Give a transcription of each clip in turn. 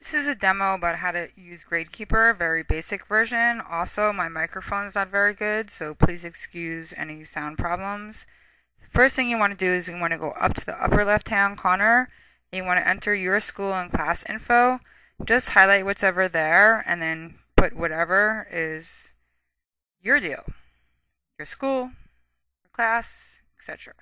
This is a demo about how to use Gradekeeper, very basic version. Also, my microphone is not very good, so please excuse any sound problems. First thing you want to do is you want to go up to the upper left-hand corner, and you want to enter your school and class info. Just highlight what's ever there, and then put whatever is your deal. Your school, your class, etc.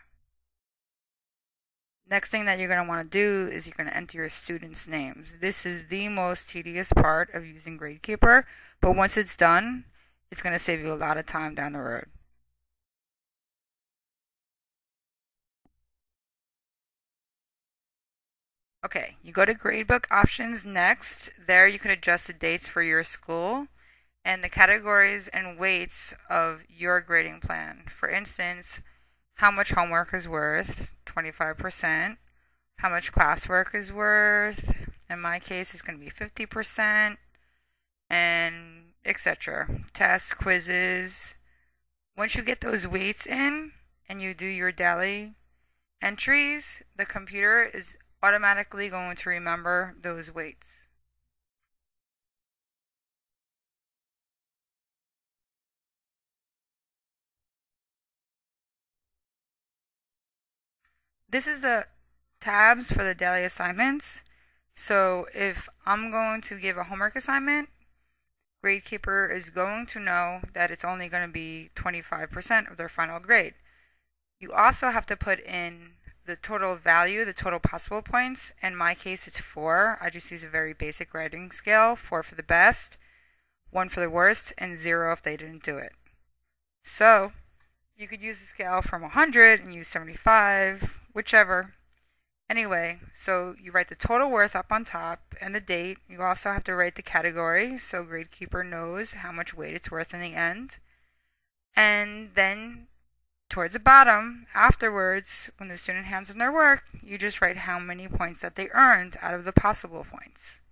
Next thing that you're going to want to do is you're going to enter your students' names. This is the most tedious part of using Gradekeeper, but once it's done, it's going to save you a lot of time down the road. Okay, you go to Gradebook Options next. There you can adjust the dates for your school and the categories and weights of your grading plan. For instance, how much homework is worth, 25%, how much classwork is worth, in my case it's going to be 50%, and etc. Tests, quizzes. Once you get those weights in and you do your daily entries, the computer is automatically going to remember those weights. This is the tabs for the daily assignments. So if I'm going to give a homework assignment, Gradekeeper is going to know that it's only going to be 25% of their final grade. You also have to put in the total value, the total possible points. In my case, it's 4. I just use a very basic grading scale, 4 for the best, 1 for the worst, and 0 if they didn't do it. So you could use a scale from 100 and use 75, whichever. Anyway, so you write the total worth up on top and the date. You also have to write the category so Gradekeeper knows how much weight it's worth in the end. And then towards the bottom, afterwards, when the student hands in their work, you just write how many points that they earned out of the possible points.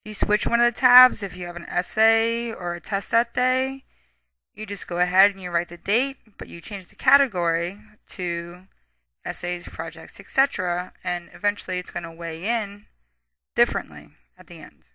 If you switch one of the tabs, if you have an essay or a test that day, you just go ahead and you write the date, but you change the category to essays, projects, etc., and eventually it's going to weigh in differently at the end.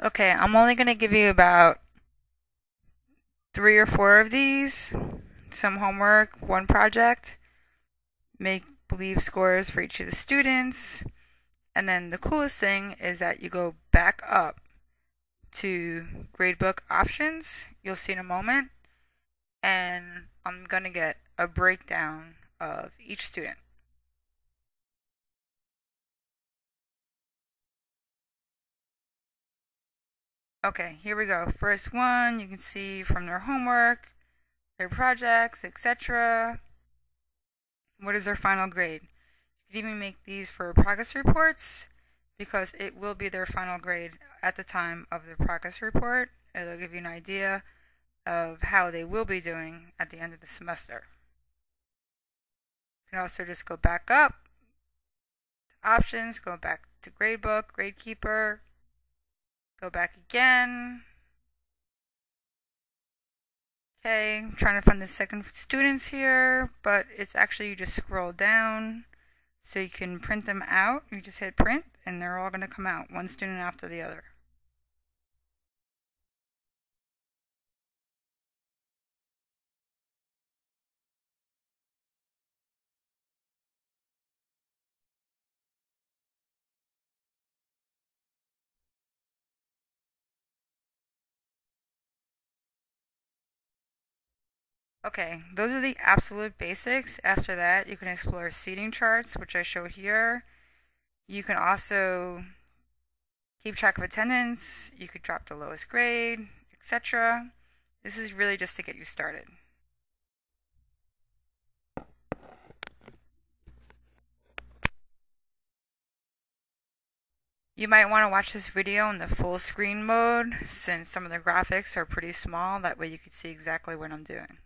Okay, I'm only going to give you about 3 or 4 of these, some homework, one project, make believe scores for each of the students, and then the coolest thing is that you go back up to gradebook options, you'll see in a moment, and I'm going to get a breakdown of each student. Okay, here we go. First one, you can see from their homework, their projects, etc. What is their final grade? You could even make these for progress reports because it will be their final grade at the time of the progress report. It'll give you an idea of how they will be doing at the end of the semester. You can also just go back up to options, go back to gradebook, Gradekeeper, go back again. Okay, I'm trying to find the second students here, but it's actually you just scroll down so you can print them out. You just hit print and they're all going to come out, one student after the other. Okay, those are the absolute basics. After that, you can explore seating charts, which I showed here. You can also keep track of attendance. You could drop the lowest grade, etc. This is really just to get you started. You might want to watch this video in the full screen mode since some of the graphics are pretty small. That way you can see exactly what I'm doing.